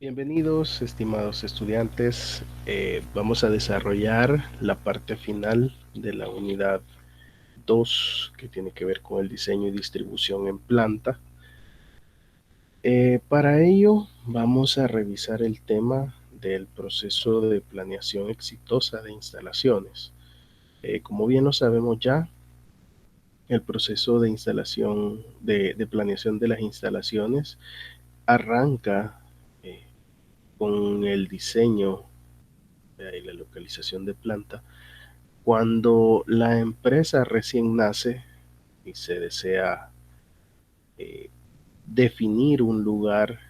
Bienvenidos, estimados estudiantes. Vamos a desarrollar la parte final de la unidad 2 que tiene que ver con el diseño y distribución en planta. Para ello vamos a revisar el tema del proceso de planeación exitosa de instalaciones. Como bien lo sabemos ya, el proceso de instalación, de planeación de las instalaciones arranca eh, con el diseño y la localización de planta. Cuando la empresa recién nace y se desea eh, definir un lugar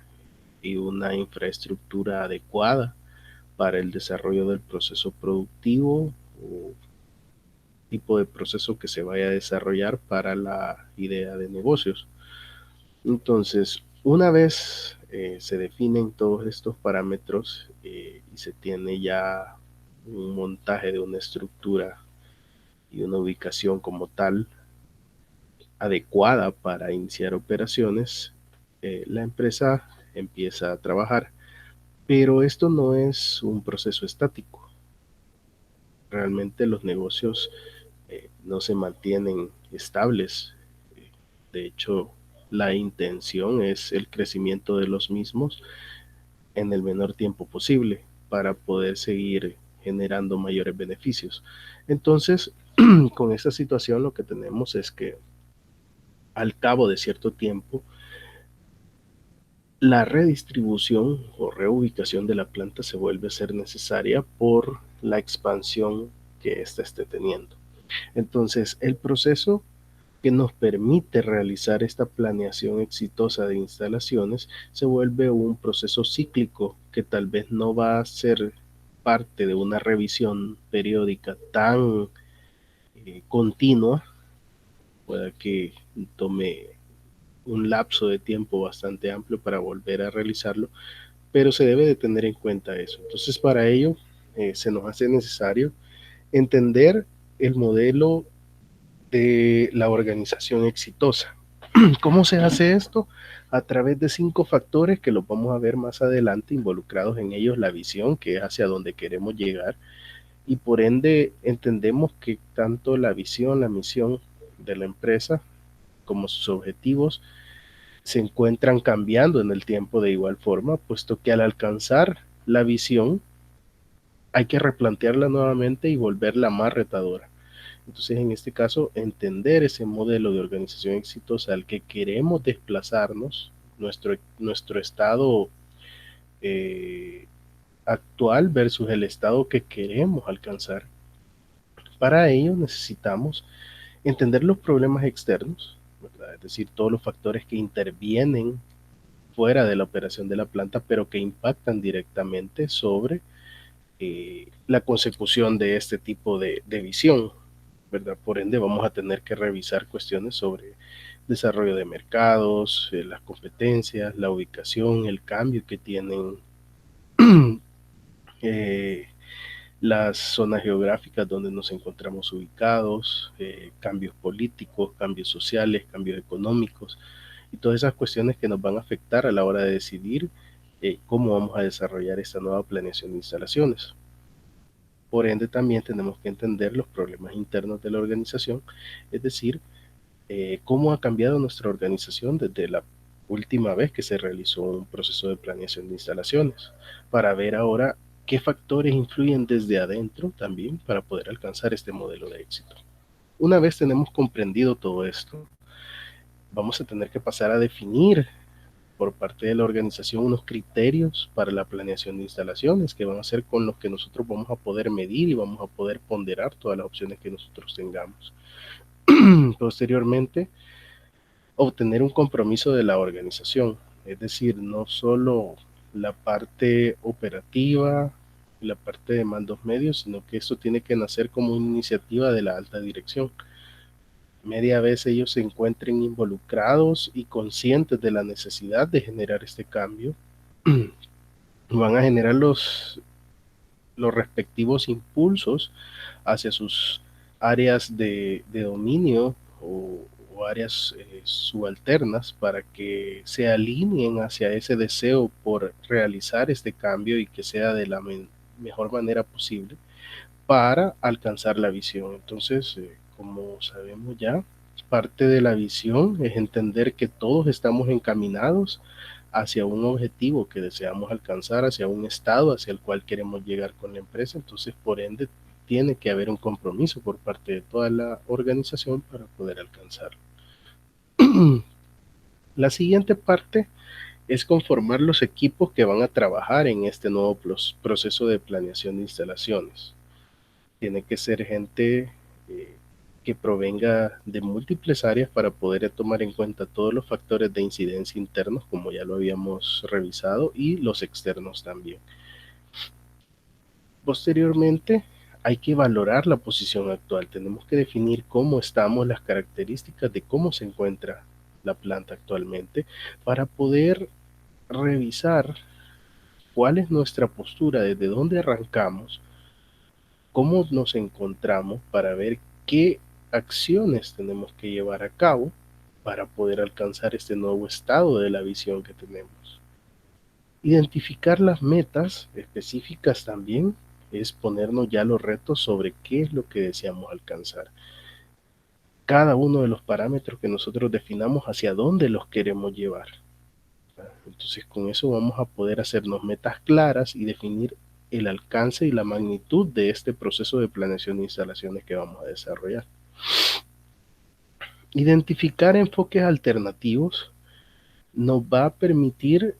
y una infraestructura adecuada para el desarrollo del proceso productivo o tipo de proceso que se vaya a desarrollar para la idea de negocios. Entonces, una vez se definen todos estos parámetros y se tiene ya un montaje de una estructura y una ubicación como tal adecuada para iniciar operaciones, la empresa empieza a trabajar. Pero esto no es un proceso estático. Realmente los negocios no se mantienen estables. De hecho, la intención es el crecimiento de los mismos en el menor tiempo posible para poder seguir generando mayores beneficios. Entonces, con esta situación lo que tenemos es que al cabo de cierto tiempo, la redistribución o reubicación de la planta se vuelve a ser necesaria por la expansión que ésta esté teniendo. Entonces, el proceso que nos permite realizar esta planeación exitosa de instalaciones se vuelve un proceso cíclico que tal vez no va a ser parte de una revisión periódica tan continua, pueda que tome un lapso de tiempo bastante amplio para volver a realizarlo, pero se debe de tener en cuenta eso. Entonces, para ello, se nos hace necesario entender el modelo de la organización exitosa. ¿Cómo se hace esto? A través de 5 factores que los vamos a ver más adelante, involucrados en ellos la visión, que es hacia donde queremos llegar, y por ende entendemos que tanto la visión, la misión de la empresa, como sus objetivos, se encuentran cambiando en el tiempo de igual forma, puesto que al alcanzar la visión hay que replantearla nuevamente y volverla más retadora. Entonces, en este caso, entender ese modelo de organización exitosa al que queremos desplazarnos, nuestro estado eh, actual versus el estado que queremos alcanzar. Para ello necesitamos entender los problemas externos, ¿verdad? Es decir, todos los factores que intervienen fuera de la operación de la planta, pero que impactan directamente sobre la consecución de este tipo de visión, ¿verdad? Por ende, vamos a tener que revisar cuestiones sobre desarrollo de mercados, las competencias, la ubicación, el cambio que tienen eh, las zonas geográficas donde nos encontramos ubicados, cambios políticos, cambios sociales, cambios económicos y todas esas cuestiones que nos van a afectar a la hora de decidir cómo vamos a desarrollar esta nueva planeación de instalaciones. Por ende, también tenemos que entender los problemas internos de la organización, es decir, cómo ha cambiado nuestra organización desde la última vez que se realizó un proceso de planeación de instalaciones, para ver ahora qué factores influyen desde adentro también para poder alcanzar este modelo de éxito. Una vez tenemos comprendido todo esto, vamos a tener que pasar a definir por parte de la organización unos criterios para la planeación de instalaciones que van a ser con los que nosotros vamos a poder medir y vamos a poder ponderar todas las opciones que nosotros tengamos. Posteriormente, obtener un compromiso de la organización, es decir, no solo la parte operativa y la parte de mandos medios, sino que esto tiene que nacer como una iniciativa de la alta dirección. Media vez ellos se encuentren involucrados y conscientes de la necesidad de generar este cambio, van a generar los respectivos impulsos hacia sus áreas de dominio o o áreas subalternas para que se alineen hacia ese deseo por realizar este cambio y que sea de la mejor manera posible para alcanzar la visión. Entonces, como sabemos ya, parte de la visión es entender que todos estamos encaminados hacia un objetivo que deseamos alcanzar, hacia un estado hacia el cual queremos llegar con la empresa. Entonces, por ende, tiene que haber un compromiso por parte de toda la organización para poder alcanzarlo. La siguiente parte es conformar los equipos que van a trabajar en este nuevo proceso de planeación de instalaciones. Tiene que ser gente que provenga de múltiples áreas para poder tomar en cuenta todos los factores de incidencia internos, como ya lo habíamos revisado, y los externos también. Posteriormente, hay que valorar la posición actual. Tenemos que definir cómo estamos, las características de cómo se encuentra la planta actualmente, para poder revisar cuál es nuestra postura, desde dónde arrancamos, cómo nos encontramos, para ver qué acciones tenemos que llevar a cabo para poder alcanzar este nuevo estado de la visión que tenemos. Identificar las metas específicas también es ponernos ya los retos sobre qué es lo que deseamos alcanzar. Cada uno de los parámetros que nosotros definamos, hacia dónde los queremos llevar. Entonces, con eso vamos a poder hacernos metas claras y definir el alcance y la magnitud de este proceso de planeación de instalaciones que vamos a desarrollar. Identificar enfoques alternativos nos va a permitir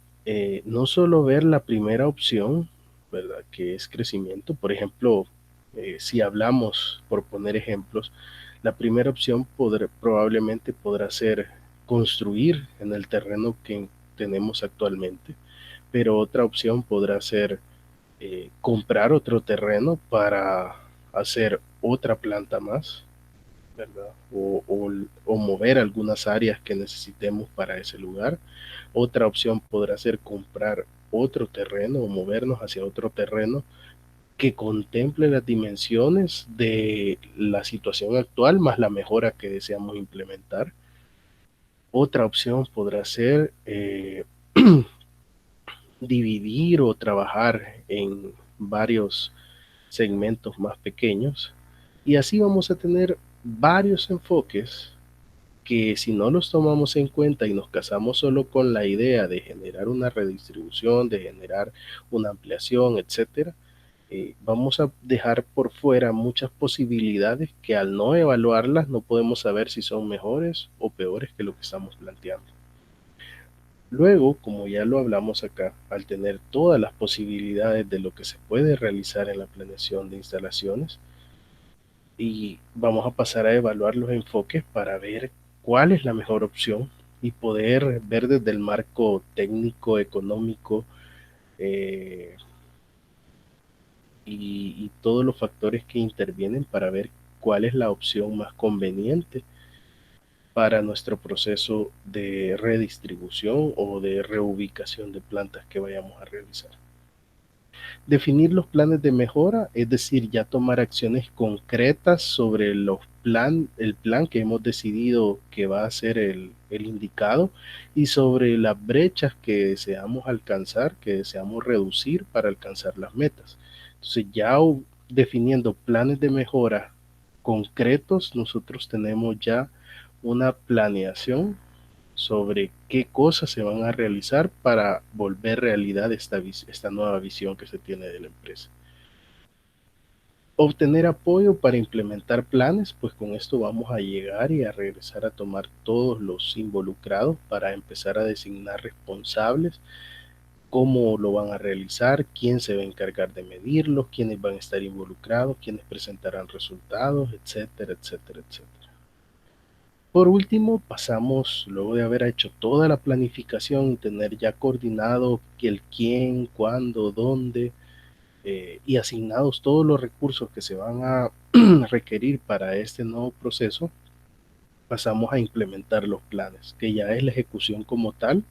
no solo ver la primera opción, ¿verdad?, que es crecimiento. Por ejemplo, si hablamos, por poner ejemplos, la primera opción probablemente podrá ser construir en el terreno que tenemos actualmente, pero otra opción podrá ser comprar otro terreno para hacer otra planta más, ¿verdad? O mover algunas áreas que necesitemos para ese lugar. Otra opción podrá ser comprar otro terreno o movernos hacia otro terreno que contemple las dimensiones de la situación actual más la mejora que deseamos implementar. Otra opción podrá ser dividir o trabajar en varios segmentos más pequeños, y así vamos a tener varios enfoques que, si no los tomamos en cuenta y nos casamos solo con la idea de generar una redistribución, de generar una ampliación, etcétera, vamos a dejar por fuera muchas posibilidades que, al no evaluarlas, no podemos saber si son mejores o peores que lo que estamos planteando. Luego, como ya lo hablamos acá, al tener todas las posibilidades de lo que se puede realizar en la planeación de instalaciones, y vamos a pasar a evaluar los enfoques para ver cuál es la mejor opción y poder ver desde el marco técnico, económico, eh, y todos los factores que intervienen para ver cuál es la opción más conveniente para nuestro proceso de redistribución o de reubicación de plantas que vayamos a realizar. Definir los planes de mejora, es decir, ya tomar acciones concretas sobre el plan que hemos decidido que va a ser el indicado, y sobre las brechas que deseamos alcanzar, que deseamos reducir para alcanzar las metas. Entonces, ya definiendo planes de mejora concretos, nosotros tenemos ya una planeación sobre qué cosas se van a realizar para volver realidad esta nueva visión que se tiene de la empresa. Obtener apoyo para implementar planes, pues con esto vamos a llegar y a regresar a tomar todos los involucrados para empezar a designar responsables, cómo lo van a realizar, quién se va a encargar de medirlo, quiénes van a estar involucrados, quiénes presentarán resultados, etcétera, etcétera, etcétera. Por último, pasamos, luego de haber hecho toda la planificación, tener ya coordinado el quién, cuándo, dónde, y asignados todos los recursos que se van a requerir para este nuevo proceso, pasamos a implementar los planes, que ya es la ejecución como tal,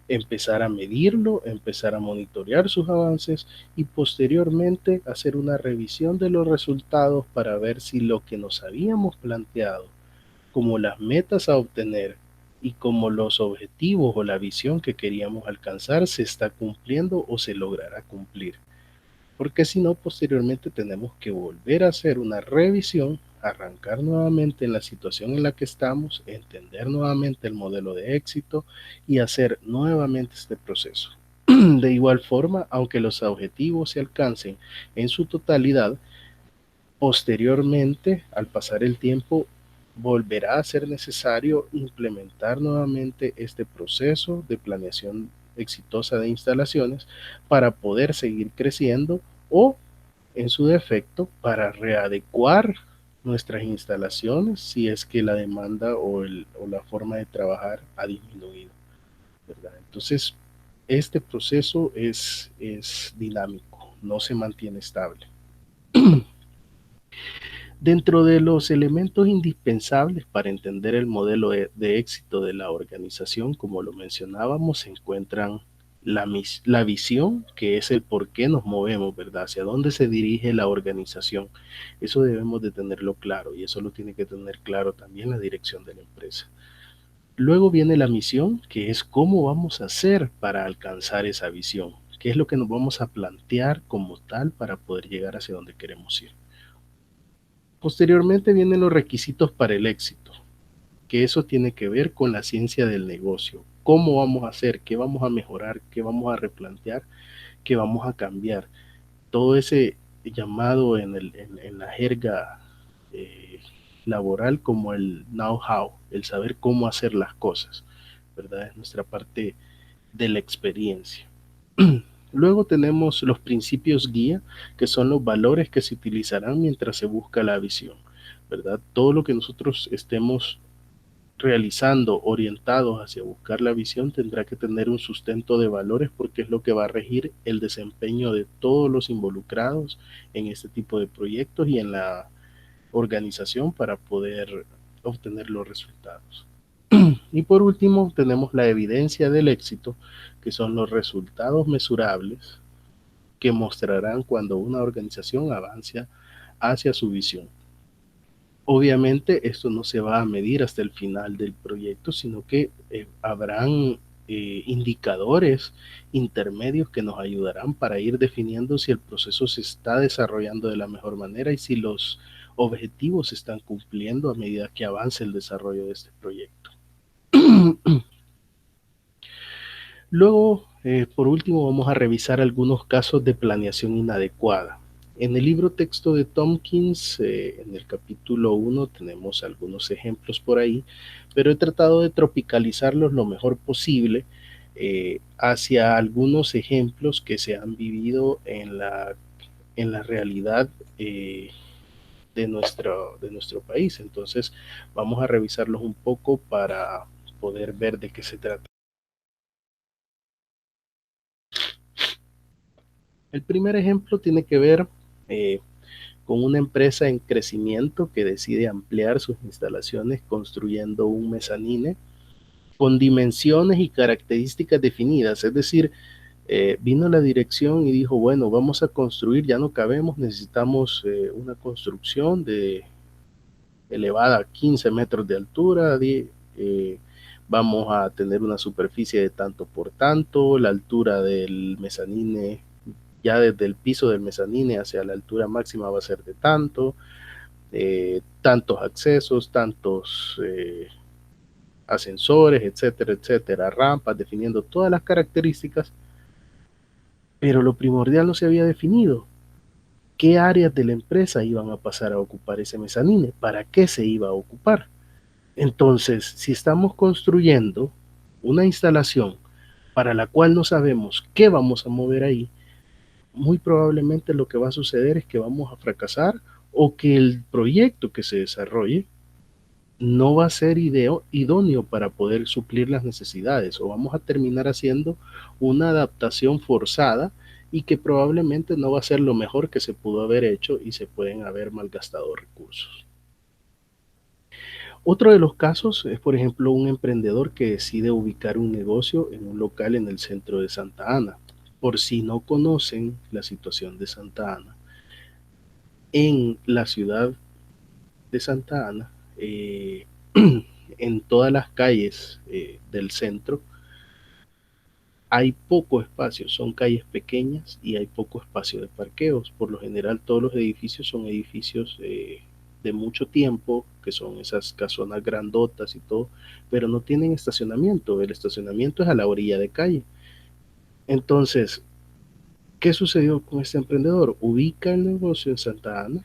empezar a medirlo, empezar a monitorear sus avances y posteriormente hacer una revisión de los resultados para ver si lo que nos habíamos planteado como las metas a obtener y como los objetivos o la visión que queríamos alcanzar se está cumpliendo o se logrará cumplir. Porque si no, posteriormente tenemos que volver a hacer una revisión, arrancar nuevamente en la situación en la que estamos, entender nuevamente el modelo de éxito y hacer nuevamente este proceso. De igual forma, aunque los objetivos se alcancen en su totalidad, posteriormente, al pasar el tiempo, volverá a ser necesario implementar nuevamente este proceso de planeación exitosa de instalaciones para poder seguir creciendo o, en su defecto, para readecuar nuestras instalaciones si es que la demanda o la forma de trabajar ha disminuido, ¿verdad? Entonces, este proceso es dinámico, no se mantiene estable. Dentro de los elementos indispensables para entender el modelo de éxito de la organización, como lo mencionábamos, se encuentran la visión, que es el por qué nos movemos, ¿verdad? Hacia dónde se dirige la organización. Eso debemos de tenerlo claro y eso lo tiene que tener claro también la dirección de la empresa. Luego viene la misión, que es cómo vamos a hacer para alcanzar esa visión. ¿Qué es lo que nos vamos a plantear como tal para poder llegar hacia donde queremos ir? Posteriormente vienen los requisitos para el éxito, que eso tiene que ver con la ciencia del negocio. ¿Cómo vamos a hacer? ¿Qué vamos a mejorar? ¿Qué vamos a replantear? ¿Qué vamos a cambiar? Todo ese llamado en la jerga eh, laboral como el know-how, el saber cómo hacer las cosas, ¿verdad? Es nuestra parte de la experiencia. Luego tenemos los principios guía, que son los valores que se utilizarán mientras se busca la visión, ¿verdad? Todo lo que nosotros estemos realizando orientados hacia buscar la visión tendrá que tener un sustento de valores porque es lo que va a regir el desempeño de todos los involucrados en este tipo de proyectos y en la organización para poder obtener los resultados. Y por último, tenemos la evidencia del éxito, que son los resultados mesurables que mostrarán cuando una organización avanza hacia su visión. Obviamente, esto no se va a medir hasta el final del proyecto, sino que habrán indicadores intermedios que nos ayudarán para ir definiendo si el proceso se está desarrollando de la mejor manera y si los objetivos se están cumpliendo a medida que avance el desarrollo de este proyecto. Luego, por último, vamos a revisar algunos casos de planeación inadecuada. En el libro texto de Tompkins, en el capítulo 1, tenemos algunos ejemplos por ahí, pero he tratado de tropicalizarlos lo mejor posible hacia algunos ejemplos que se han vivido en la realidad de nuestro país. Entonces, vamos a revisarlos un poco para poder ver de qué se trata. El primer ejemplo tiene que ver eh, con una empresa en crecimiento que decide ampliar sus instalaciones construyendo un mezanine con dimensiones y características definidas. Es decir, vino la dirección y dijo, bueno, vamos a construir, ya no cabemos, necesitamos una construcción de elevada a 15 metros de altura, vamos a tener una superficie de tanto por tanto, la altura del mezanine ya desde el piso del mezanine hacia la altura máxima va a ser de tanto, tantos accesos, tantos ascensores, etcétera, etcétera, rampas, definiendo todas las características, pero lo primordial no se había definido. ¿Qué áreas de la empresa iban a pasar a ocupar ese mezanine? ¿Para qué se iba a ocupar? Entonces, si estamos construyendo una instalación para la cual no sabemos qué vamos a mover ahí, muy probablemente lo que va a suceder es que vamos a fracasar o que el proyecto que se desarrolle no va a ser idóneo para poder suplir las necesidades o vamos a terminar haciendo una adaptación forzada y que probablemente no va a ser lo mejor que se pudo haber hecho y se pueden haber malgastado recursos. Otro de los casos es, por ejemplo, un emprendedor que decide ubicar un negocio en un local en el centro de Santa Ana. Por si no conocen la situación de Santa Ana, en la ciudad de Santa Ana en todas las calles del centro hay poco espacio, son calles pequeñas y hay poco espacio de parqueos. Por lo general todos los edificios son edificios de mucho tiempo, que son esas casonas grandotas y todo, pero no tienen estacionamiento. El estacionamiento es a la orilla de calle. Entonces, ¿qué sucedió con este emprendedor? Ubica el negocio en Santa Ana,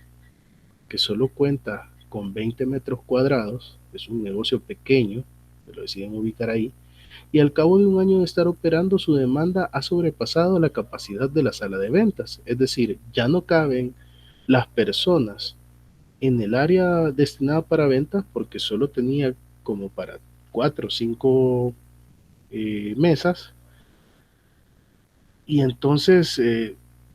que solo cuenta con 20 metros cuadrados, es un negocio pequeño, pero deciden ubicar ahí, y al cabo de un año de estar operando, su demanda ha sobrepasado la capacidad de la sala de ventas. Es decir, ya no caben las personas en el área destinada para ventas porque solo tenía como para 4 o 5 mesas, y entonces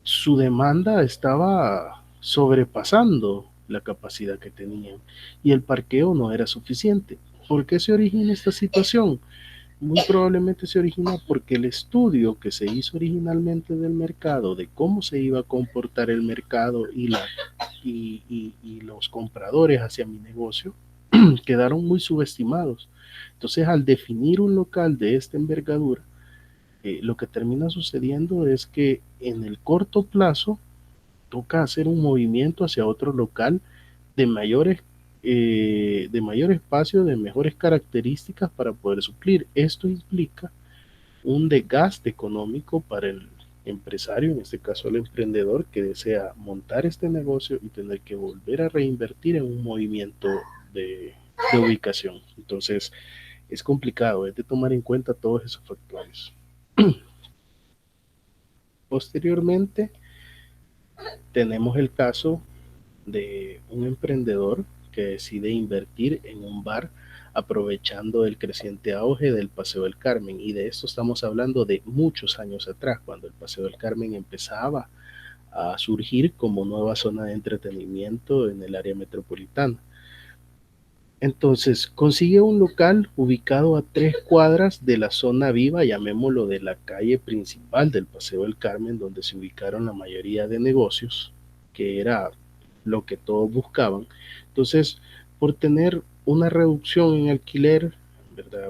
su demanda estaba sobrepasando la capacidad que tenían y el parqueo no era suficiente. ¿Por qué se origina esta situación? Muy probablemente se origina porque el estudio que se hizo originalmente del mercado, de cómo se iba a comportar el mercado y los compradores hacia mi negocio, quedaron muy subestimados. Entonces, al definir un local de esta envergadura, lo que termina sucediendo es que en el corto plazo toca hacer un movimiento hacia otro local de de mayor espacio, de mejores características para poder suplir. Esto implica un desgaste económico para el empresario, en este caso el emprendedor que desea montar este negocio y tener que volver a reinvertir en un movimiento de ubicación. Entonces es complicado, es de tomar en cuenta todos esos factores. Posteriormente tenemos el caso de un emprendedor que decide invertir en un bar aprovechando el creciente auge del Paseo del Carmen. Y de esto estamos hablando de muchos años atrás, cuando el Paseo del Carmen empezaba a surgir como nueva zona de entretenimiento en el área metropolitana. Entonces consigue un local ubicado a 3 cuadras de la zona viva, llamémoslo de la calle principal del Paseo del Carmen, donde se ubicaron la mayoría de negocios, que era lo que todos buscaban. Entonces, por tener una reducción en alquiler, ¿verdad?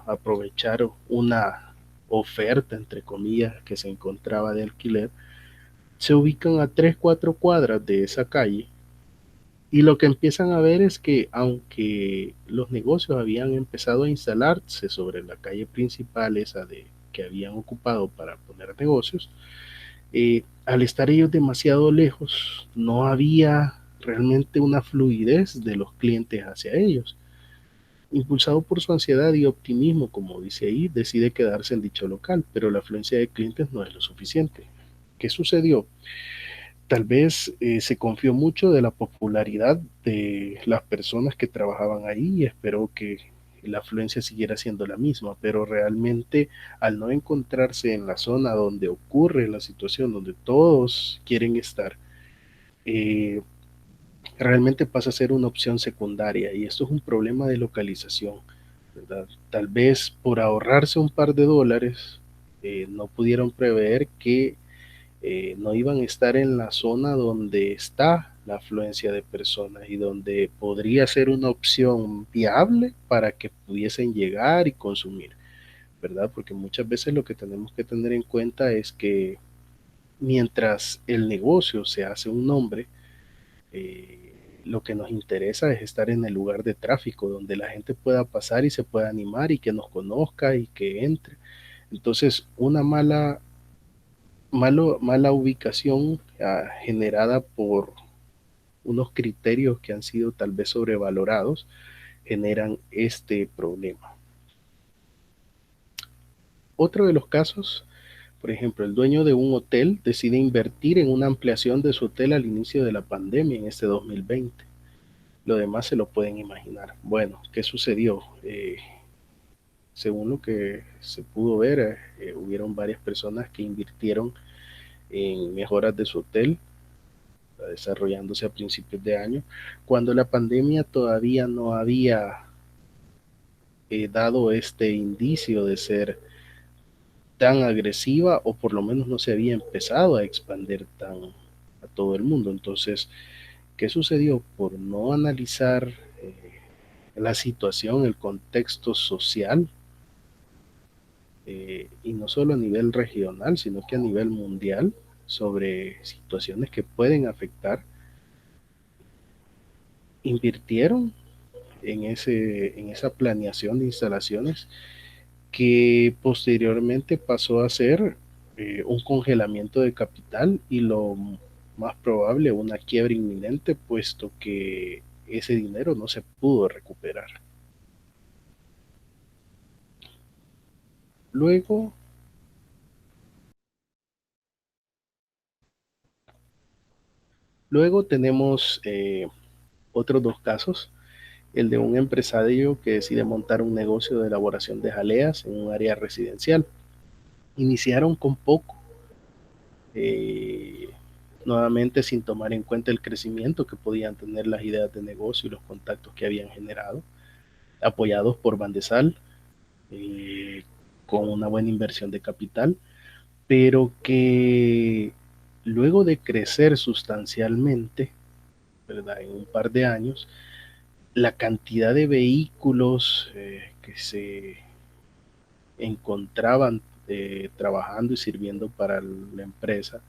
Aprovechar una oferta, entre comillas, que se encontraba de alquiler, se ubican a 3, 4 cuadras de esa calle, y lo que empiezan a ver es que aunque los negocios habían empezado a instalarse sobre la calle principal, esa de que habían ocupado para poner negocios, al estar ellos demasiado lejos, no había realmente una fluidez de los clientes hacia ellos. Impulsado por su ansiedad y optimismo, como dice ahí, decide quedarse en dicho local, pero la afluencia de clientes no es lo suficiente. ¿Qué sucedió? Tal vez se confió mucho de la popularidad de las personas que trabajaban ahí y esperó que la afluencia siguiera siendo la misma, pero realmente al no encontrarse en la zona donde ocurre la situación, donde todos quieren estar, eh, realmente pasa a ser una opción secundaria, y esto es un problema de localización, ¿verdad? Tal vez por ahorrarse un par de dólares, no pudieron prever que no iban a estar en la zona donde está la afluencia de personas y donde podría ser una opción viable para que pudiesen llegar y consumir, ¿verdad? Porque muchas veces lo que tenemos que tener en cuenta es que mientras el negocio se hace un nombre, lo que nos interesa es estar en el lugar de tráfico, donde la gente pueda pasar y se pueda animar y que nos conozca y que entre. Entonces, una mala ubicación generada por unos criterios que han sido tal vez sobrevalorados generan este problema. Otro de los casos, por ejemplo, el dueño de un hotel decide invertir en una ampliación de su hotel al inicio de la pandemia en este 2020. Lo demás se lo pueden imaginar. Bueno, ¿qué sucedió? Según lo que se pudo ver, hubieron varias personas que invirtieron en mejoras de su hotel, desarrollándose a principios de año, cuando la pandemia todavía no había dado este indicio de ser tan agresiva, o por lo menos no se había empezado a expandir tan a todo el mundo. Entonces, ¿qué sucedió? Por no analizar la situación, el contexto social, y no solo a nivel regional, sino que a nivel mundial, sobre situaciones que pueden afectar, invirtieron en esa planeación de instalaciones que posteriormente pasó a ser un congelamiento de capital y lo más probable una quiebra inminente, puesto que ese dinero no se pudo recuperar. Luego, luego tenemos otros dos casos, el de un empresario que decide montar un negocio de elaboración de jaleas en un área residencial. Iniciaron con poco, eh, nuevamente sin tomar en cuenta el crecimiento que podían tener las ideas de negocio y los contactos que habían generado, apoyados por Bandesal, eh, con una buena inversión de capital, pero que luego de crecer sustancialmente, ¿verdad? En un par de años, la cantidad de vehículos que se encontraban trabajando y sirviendo para la empresa,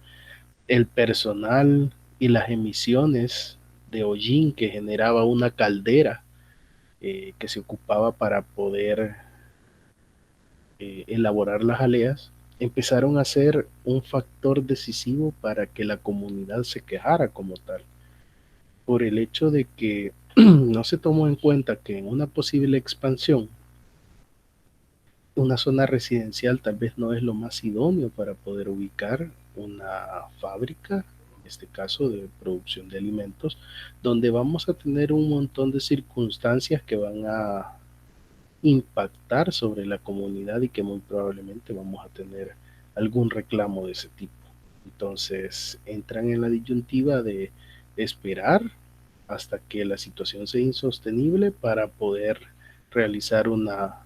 el personal y las emisiones de hollín que generaba una caldera que se ocupaba para poder elaborar las jaleas, empezaron a ser un factor decisivo para que la comunidad se quejara como tal, por el hecho de que no se tomó en cuenta que en una posible expansión, una zona residencial tal vez no es lo más idóneo para poder ubicar una fábrica, en este caso de producción de alimentos, donde vamos a tener un montón de circunstancias que van a impactar sobre la comunidad y que muy probablemente vamos a tener algún reclamo de ese tipo. Entonces entran en la disyuntiva de esperar hasta que la situación sea insostenible para poder realizar una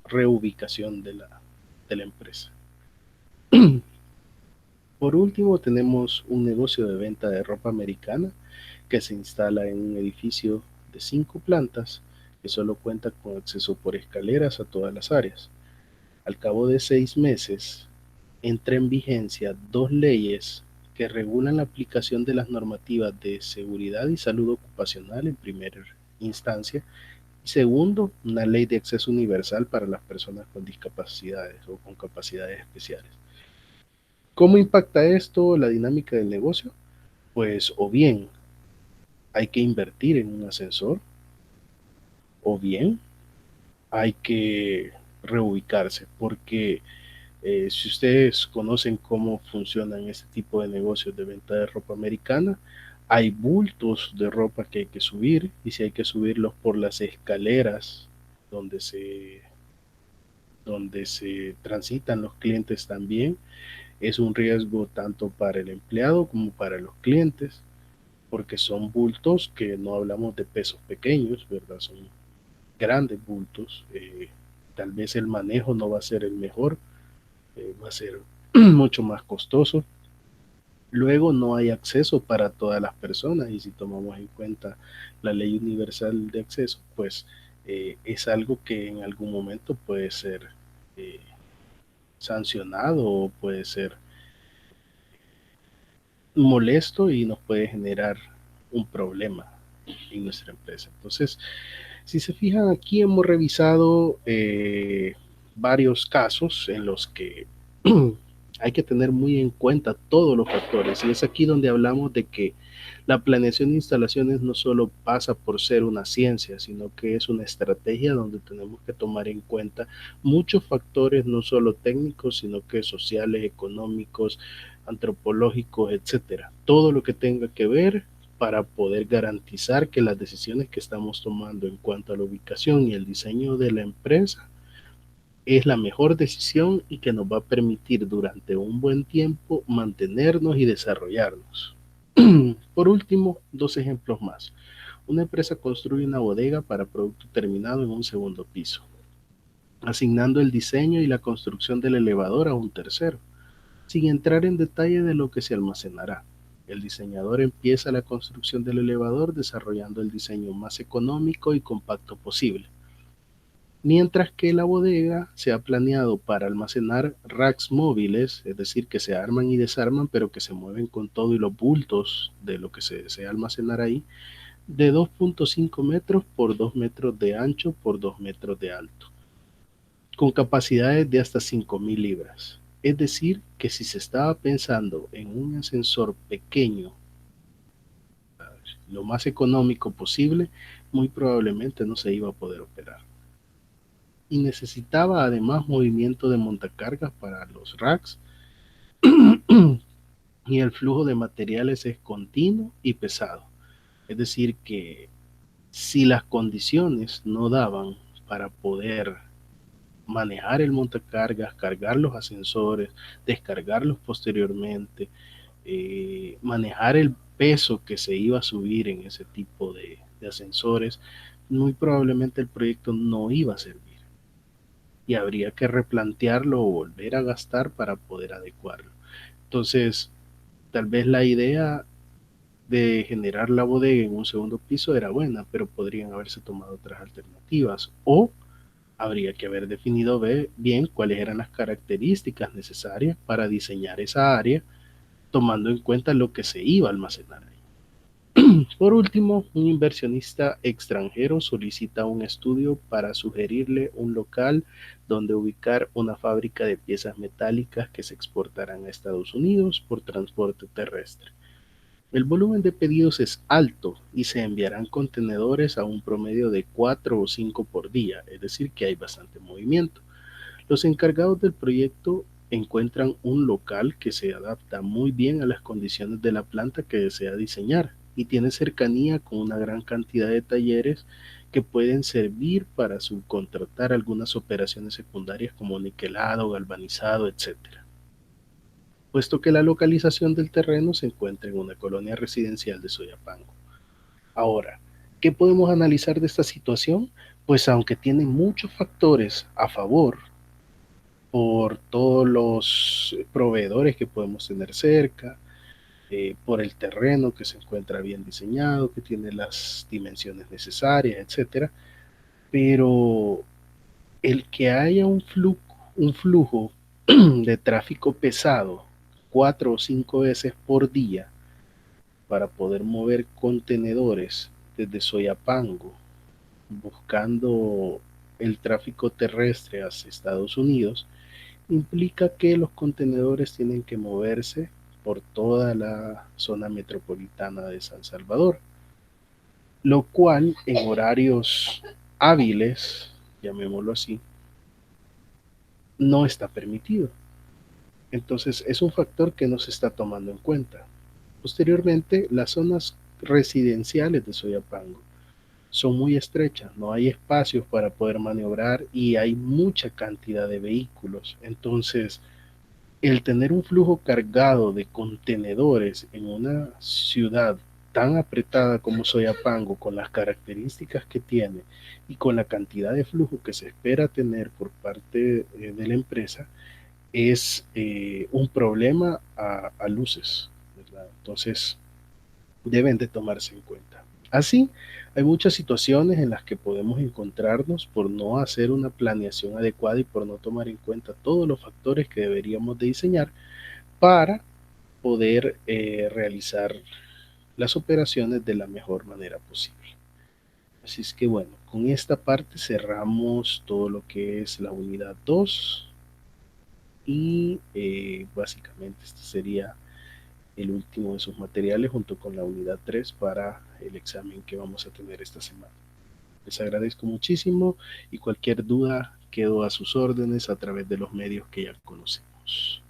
reubicación de la empresa. Por último, tenemos un negocio de venta de ropa americana que se instala en un edificio de 5 plantas que solo cuenta con acceso por escaleras a todas las áreas. Al cabo de 6 meses, entra en vigencia dos leyes que regulan la aplicación de las normativas de seguridad y salud ocupacional en primera instancia. Y segundo, una ley de acceso universal para las personas con discapacidades o con capacidades especiales. ¿Cómo impacta esto la dinámica del negocio? Pues o bien hay que invertir en un ascensor, o bien hay que reubicarse, porque si ustedes conocen cómo funcionan este tipo de negocios de venta de ropa americana, hay bultos de ropa que hay que subir, y si hay que subirlos por las escaleras donde se, donde se transitan los clientes también, es un riesgo tanto para el empleado como para los clientes, porque son bultos que no hablamos de pesos pequeños, ¿verdad? Son grandes bultos. Tal vez el manejo no va a ser el mejor, va a ser mucho más costoso. Luego no hay acceso para todas las personas, y si tomamos en cuenta la ley universal de acceso, pues es algo que en algún momento puede ser eh, sancionado o puede ser molesto y nos puede generar un problema en nuestra empresa. Entonces, si se fijan, aquí hemos revisado varios casos en los que hay que tener muy en cuenta todos los factores, y es aquí donde hablamos de que la planeación de instalaciones no solo pasa por ser una ciencia, sino que es una estrategia donde tenemos que tomar en cuenta muchos factores, no solo técnicos, sino que sociales, económicos, antropológicos, etcétera. Todo lo que tenga que ver para poder garantizar que las decisiones que estamos tomando en cuanto a la ubicación y el diseño de la empresa es la mejor decisión y que nos va a permitir durante un buen tiempo mantenernos y desarrollarnos. Por último, dos ejemplos más. Una empresa construye una bodega para producto terminado en un segundo piso, asignando el diseño y la construcción del elevador a un tercero, sin entrar en detalle de lo que se almacenará. El diseñador empieza la construcción del elevador desarrollando el diseño más económico y compacto posible, mientras que la bodega se ha planeado para almacenar racks móviles, es decir, que se arman y desarman, pero que se mueven con todo y los bultos de lo que se desea almacenar ahí, de 2.5 metros por 2 metros de ancho por 2 metros de alto, con capacidades de hasta 5.000 libras. Es decir, que si se estaba pensando en un ascensor pequeño, lo más económico posible, muy probablemente no se iba a poder operar. Y necesitaba además movimiento de montacargas para los racks y el flujo de materiales es continuo y pesado. Es decir, que si las condiciones no daban para poder manejar el montacargas, cargar los ascensores, descargarlos posteriormente, manejar el peso que se iba a subir en ese tipo de ascensores, muy probablemente el proyecto no iba a servir y habría que replantearlo o volver a gastar para poder adecuarlo. Entonces, tal vez la idea de generar la bodega en un segundo piso era buena, pero podrían haberse tomado otras alternativas o habría que haber definido bien cuáles eran las características necesarias para diseñar esa área, tomando en cuenta lo que se iba a almacenar ahí. Por último, un inversionista extranjero solicita un estudio para sugerirle un local donde ubicar una fábrica de piezas metálicas que se exportarán a Estados Unidos por transporte terrestre. El volumen de pedidos es alto y se enviarán contenedores a un promedio de 4 o 5 por día, es decir, que hay bastante movimiento. Los encargados del proyecto encuentran un local que se adapta muy bien a las condiciones de la planta que desea diseñar y tiene cercanía con una gran cantidad de talleres que pueden servir para subcontratar algunas operaciones secundarias como niquelado, galvanizado, etcétera, puesto que la localización del terreno se encuentra en una colonia residencial de Soyapango. Ahora, ¿qué podemos analizar de esta situación? Pues aunque tiene muchos factores a favor, por todos los proveedores que podemos tener cerca, por el terreno que se encuentra bien diseñado, que tiene las dimensiones necesarias, etcétera. Pero el que haya un flujo de tráfico pesado 4 o 5 veces por día para poder mover contenedores desde Soyapango buscando el tráfico terrestre hacia Estados Unidos, implica que los contenedores tienen que moverse por toda la zona metropolitana de San Salvador, lo cual en horarios hábiles, llamémoslo así, no está permitido. Entonces es un factor que no se está tomando en cuenta. Posteriormente, las zonas residenciales de Soyapango son muy estrechas, no hay espacios para poder maniobrar y hay mucha cantidad de vehículos. Entonces, el tener un flujo cargado de contenedores en una ciudad tan apretada como Soyapango, con las características que tiene y con la cantidad de flujo que se espera tener por parte de la empresa, es un problema a luces, ¿verdad? Entonces, deben de tomarse en cuenta. Así, hay muchas situaciones en las que podemos encontrarnos por no hacer una planeación adecuada y por no tomar en cuenta todos los factores que deberíamos de diseñar para poder realizar las operaciones de la mejor manera posible. Así es que bueno, con esta parte cerramos todo lo que es la unidad 2 y básicamente este sería el último de sus materiales junto con la unidad 3 para el examen que vamos a tener esta semana. Les agradezco muchísimo y cualquier duda quedo a sus órdenes a través de los medios que ya conocemos.